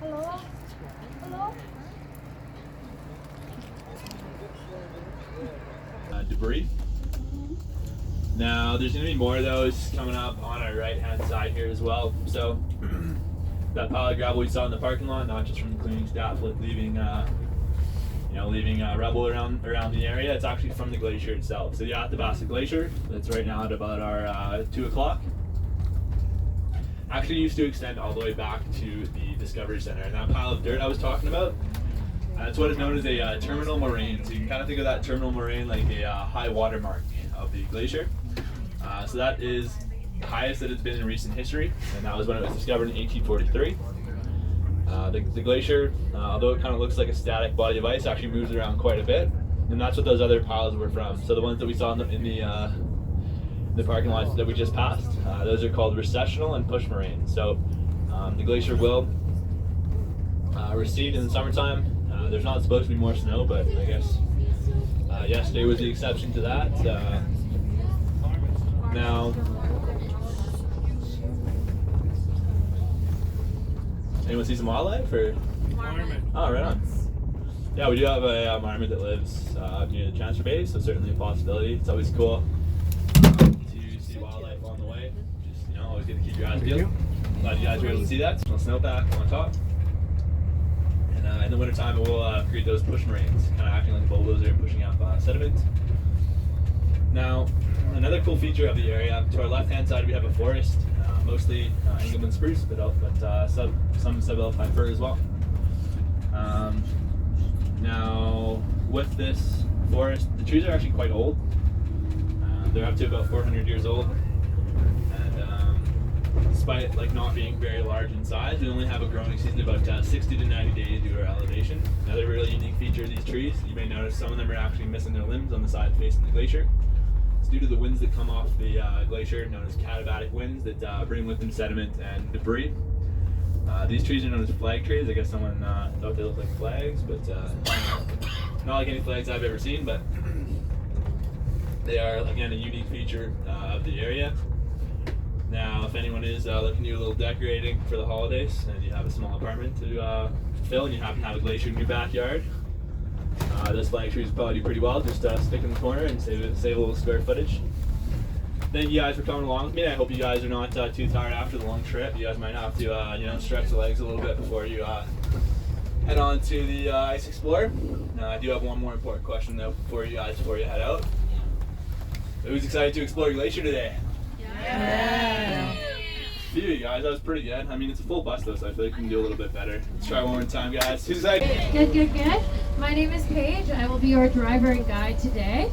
Hello? Hello? Debris. Now there's going to be more of those coming up on our right hand side here as well. So that pile of gravel we saw in the parking lot, not just from the cleaning staff leaving rubble around the area, it's actually from the glacier itself. So the Athabasca Glacier, that's right now at about our 2 o'clock, actually used to extend all the way back to the Discovery Center. And that pile of dirt I was talking about, that's what is known as a terminal moraine. So you can kind of think of that terminal moraine like a high water mark of the glacier. So that is the highest that it's been in recent history, and that was when it was discovered in 1843. The glacier, although it kind of looks like a static body of ice, actually moves around quite a bit, and that's what those other piles were from. So the ones that we saw in the parking lot that we just passed, those are called recessional and push moraines. So the glacier will recede in the summertime. There's not supposed to be more snow, but I guess yesterday was the exception to that. Now, anyone see some wildlife or? Marmot. Oh, right on. Yeah, we do have a marmot that lives near the transfer base, so certainly a possibility. It's always cool to see wildlife on the way. Just always good to keep your eyes peeled. Glad you guys were able to see that. Small snowpack on top. And in the wintertime, it will create those push moraines, kind of acting like a bulldozer and pushing up sediment. Now, another cool feature of the area, to our left-hand side we have a forest, mostly Engelmann spruce, but some subalpine fir as well. Now, with this forest, the trees are actually quite old. They're up to about 400 years old, and despite not being very large in size, we only have a growing season of about 60 to 90 days due to our elevation. Another really unique feature of these trees, you may notice some of them are actually missing their limbs on the side facing the glacier. It's due to the winds that come off the glacier, known as katabatic winds, that bring with them sediment and debris. These trees are known as flag trees. I guess someone thought they looked like flags, but not like any flags I've ever seen, but they are, again, a unique feature of the area. Now, if anyone is looking to do a little decorating for the holidays, and you have a small apartment to fill, and you happen to have a glacier in your backyard, those flag trees probably do pretty well. Just stick in the corner and save a little square footage. Thank you guys for coming along with me. I hope you guys are not too tired after the long trip. You guys might have to stretch the legs a little bit before you head on to the Ice Explorer. I do have one more important question though before you head out. Who's excited to explore Glacier today? Yeah. Phew, you guys, that was pretty good. I mean, it's a full bus though, so I feel like we can do a little bit better. Let's try one more time, guys. Who's excited? Good. My name is Paige. I will be your driver and guide today.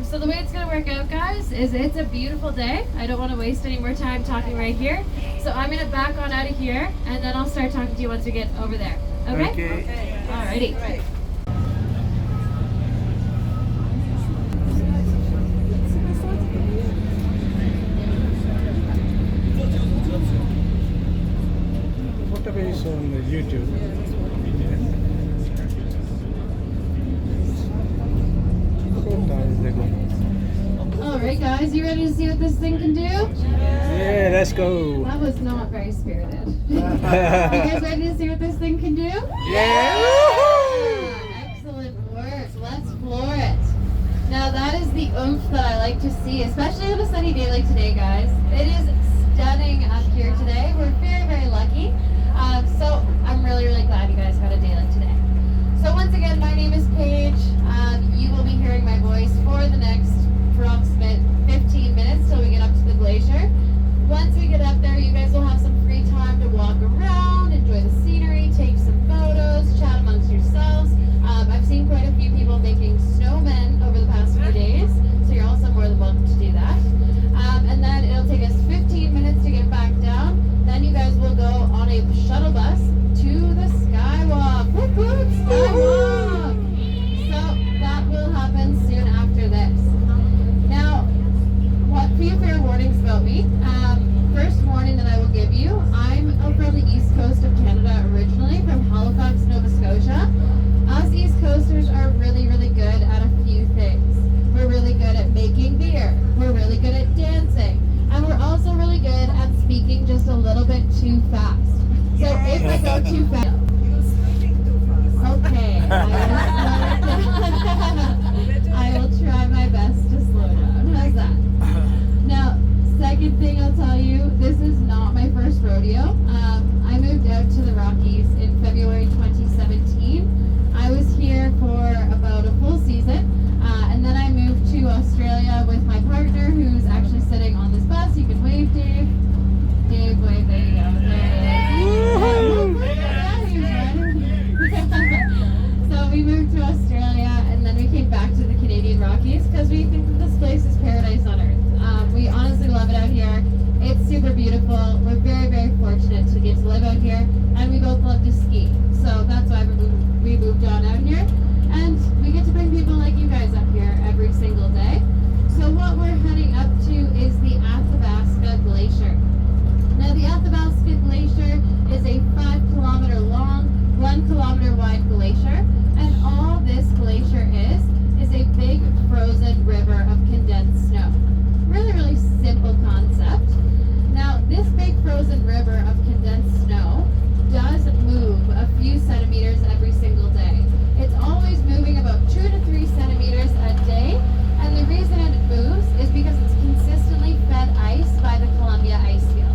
So the way it's going to work out, guys, is it's a beautiful day. I don't want to waste any more time talking right here. So I'm going to back on out of here, and then I'll start talking to you once we get over there. Okay? Okay. Alrighty. Right. Whatever is on YouTube. Alright, guys, you ready to see what this thing can do? Yeah, let's go. That was not very spirited. You guys ready to see what this thing can do? Yeah! Excellent work. Let's floor it. Now that is the oomph that I like to see, especially on a sunny day like today, guys. It is stunning up here today. We're very, very lucky. So I'm really, really glad you guys had a day like today. So once again, my name is Paige. You will be hearing my voice for the next approximate 15 minutes till we get up to the glacier. Once we get up there, you guys will have some free time to walk around, enjoy the scenery, take some photos, chat amongst yourselves. I've seen quite a few people making snowmen over the past few days, so you're also more than welcome to do that. And then it'll take us 15 minutes to get back down. Then you guys will go on a shuttle bus to the skywalk. Whoop whoop, skywalk! So that will happen soon after this. Now, what few fair warnings about me. First warning that I will give you, I'm from the east coast of Canada originally, from Halifax, Nova Scotia. Us East Coasters are really, really good at a few things. We're really good at making beer. We're really good at dancing. And we're also really good at speaking just a little bit too fast. So if I go too fast, okay, I will try my best to slow down. How's that? Now, second thing I'll tell you, this is not my first rodeo. I moved out to the Rockies in February 2017. I was here for about a full season, and then I moved to Australia with my partner, who's actually sitting on this bus. You can wave, Dave. Dave, wave. There you go. So we moved to Australia, and then we came back to the Canadian Rockies because we think that this place is paradise on earth. We honestly love it out here. It's super beautiful. We're very, very fortunate to get to live out here, and we both love to ski. So that's why we moved on out here, and we get to bring people like you guys up here every single day. So what we're heading up to is the Athabasca Glacier. Now the Athabasca Glacier is a 5-kilometer long, 1-kilometer wide glacier, and all this glacier is a big frozen river of condensed snow. Really, really simple concept. Now, this big frozen river of condensed snow does move a few centimeters every single day. It's always moving about 2 to 3 centimeters a day, and the reason it moves is because it's consistently fed ice by the Columbia Icefield.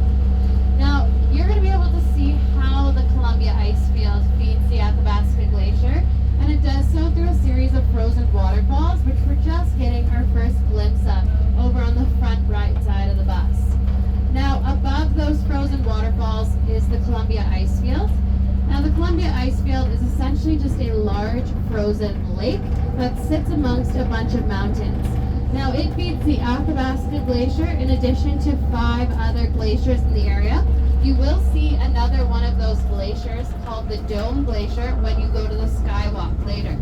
Now, you're going to be able to see how the Columbia Icefield feeds the Athabasca Glacier, and it does so through a series of frozen waterfalls, which we're just getting our first glimpse of over on the front right side of the bus. Now, above those frozen waterfalls is the Columbia Icefield. Now, the Columbia Icefield is essentially just a large frozen lake that sits amongst a bunch of mountains. Now, it feeds the Athabasca Glacier in addition to 5 other glaciers in the area. You will see another one of those glaciers called the Dome Glacier when you go to the Skywalk later.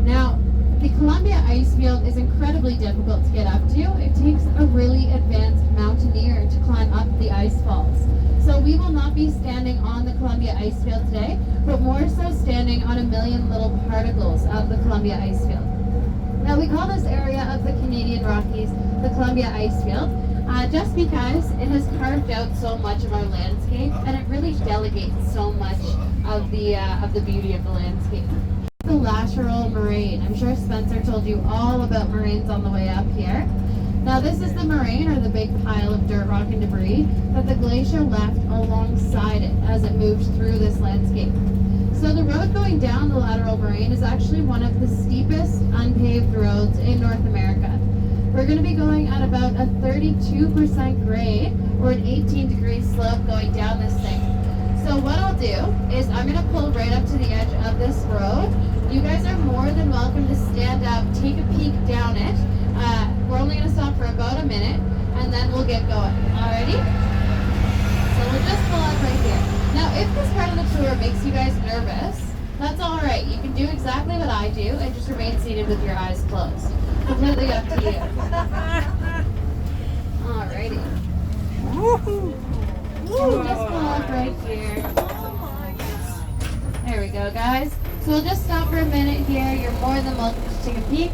Now, the Columbia Icefield is incredibly difficult to get up to. It takes a really advanced mountaineer to climb up the ice falls. So we will not be standing on the Columbia Icefield today, but more so standing on a million little particles of the Columbia Icefield. Now we call this area of the Canadian Rockies the Columbia Icefield, just because it has carved out so much of our landscape, and it really delegates so much of the beauty of the landscape. The lateral moraine. I'm sure Spencer told you all about moraines on the way up here. Now this is the moraine, or the big pile of dirt, rock, and debris that the glacier left alongside it as it moved through this landscape. So the road going down the lateral moraine is actually one of the steepest unpaved roads in North America. We're going to be going at about a 32% grade, or an 18-degree slope going down this thing. So what I'll do is I'm going to pull right up to the edge of this road. You guys are more than welcome to stand up, take a peek down it. We're only going to stop for about a minute, and then we'll get going. Alrighty? So we'll just pull up right here. Now, if this part of the tour makes you guys nervous, that's alright. You can do exactly what I do and just remain seated with your eyes closed. Completely up to you. Alrighty. So we'll just pull up right here. There we go, guys. So we'll just stop for a minute here. You're more than welcome to take a peek.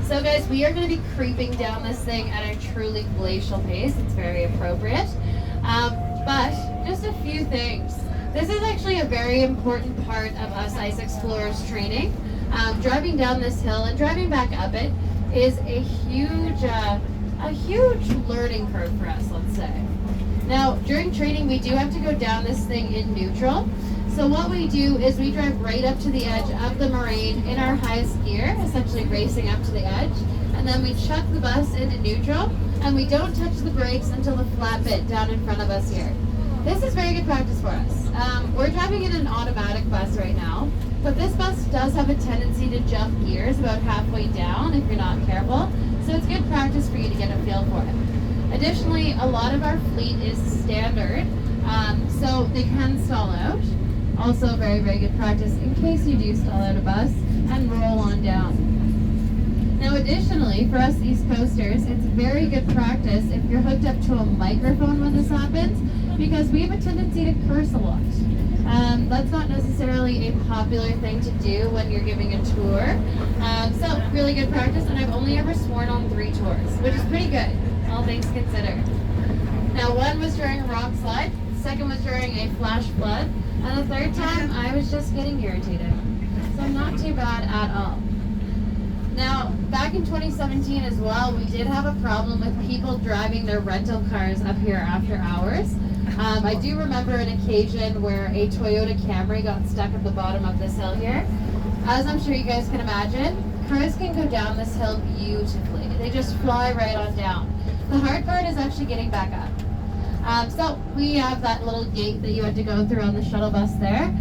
So guys, we are going to be creeping down this thing at a truly glacial pace. It's very appropriate. But just a few things. This is actually a very important part of us ice explorers training. Driving down this hill and driving back up it is a huge learning curve for us, let's say. Now, during training, we do have to go down this thing in neutral. So what we do is we drive right up to the edge of the moraine in our highest gear, essentially racing up to the edge, and then we chuck the bus into neutral, and we don't touch the brakes until the flat bit down in front of us here. This is very good practice for us. We're driving in an automatic bus right now, but this bus does have a tendency to jump gears about halfway down if you're not careful, so it's good practice for you to get a feel for it. Additionally, a lot of our fleet is standard, so they can stall out. Also very, very good practice in case you do stall out a bus and roll on down. Now additionally, for us East Coasters, it's very good practice if you're hooked up to a microphone when this happens, because we have a tendency to curse a lot. That's not necessarily a popular thing to do when you're giving a tour. So really good practice, and I've only ever sworn on 3 tours, which is pretty good, all things considered. Now one was during a rock slide, second was during a flash flood, and the third time I was just getting irritated. So not too bad at all. Now, back in 2017 as well, we did have a problem with people driving their rental cars up here after hours. I do remember an occasion where a Toyota Camry got stuck at the bottom of this hill here. As I'm sure you guys can imagine, cars can go down this hill beautifully. They just fly right on down. The hard part is actually getting back up. So we have that little gate that you had to go through on the shuttle bus there,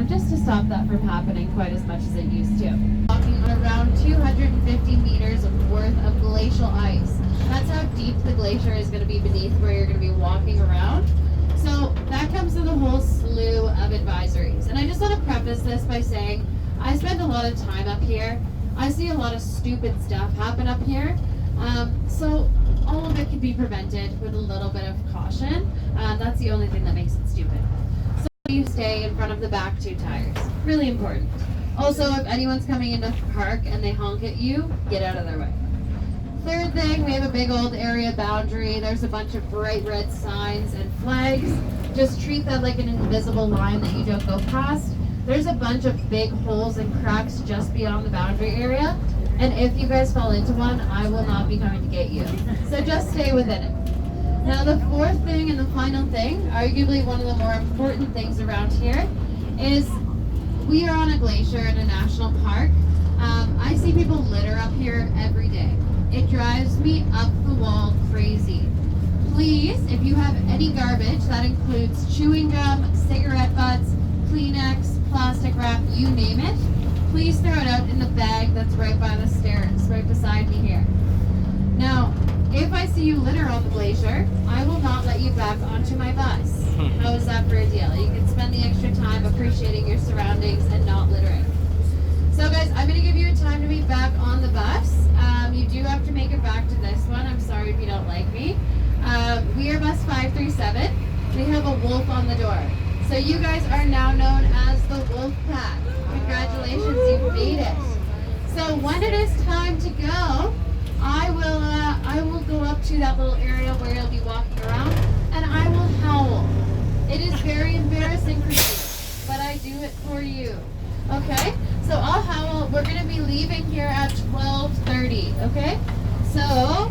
just to stop that from happening quite as much as it used to. Walking on around 250 meters worth of glacial ice. That's how deep the glacier is going to be beneath where you're going to be walking around. So that comes with a whole slew of advisories. And I just want to preface this by saying, I spend a lot of time up here. I see a lot of stupid stuff happen up here. So all of it can be prevented with a little bit of caution. That's the only thing that makes it stupid. So you stay in front of the back 2 tires. Really important. Also, if anyone's coming into the park and they honk at you, get out of their way. Third thing, we have a big old area boundary. There's a bunch of bright red signs and flags. Just treat that like an invisible line that you don't go past. There's a bunch of big holes and cracks just beyond the boundary area. And if you guys fall into one, I will not be coming to get you. So just stay within it. Now the fourth thing and the final thing, arguably one of the more important things around here, is we are on a glacier in a national park. I see people litter up here every day. It drives me up the wall crazy. Please, if you have any garbage, that includes chewing gum, cigarette butts, Kleenex, plastic wrap, you name it, please throw it out in the bag that's right by the stairs, right beside me here. Now, if I see you litter on the glacier, I will not let you back onto my bus. How is that for a deal? You can spend the extra time appreciating your surroundings and not littering. So guys, I'm going to give you a time to be back on the bus. You do have to make it back to this one. I'm sorry if you don't like me. We are bus 537. We have a wolf on the door. So you guys are now known as the Wolf Pack. Congratulations, you've made it. So when it is time to go, I will go up to that little area where you'll be walking around, and I will howl. It is very embarrassing for you, but I do it for you. Okay? So I'll howl. We're going to be leaving here at 12:30. Okay? So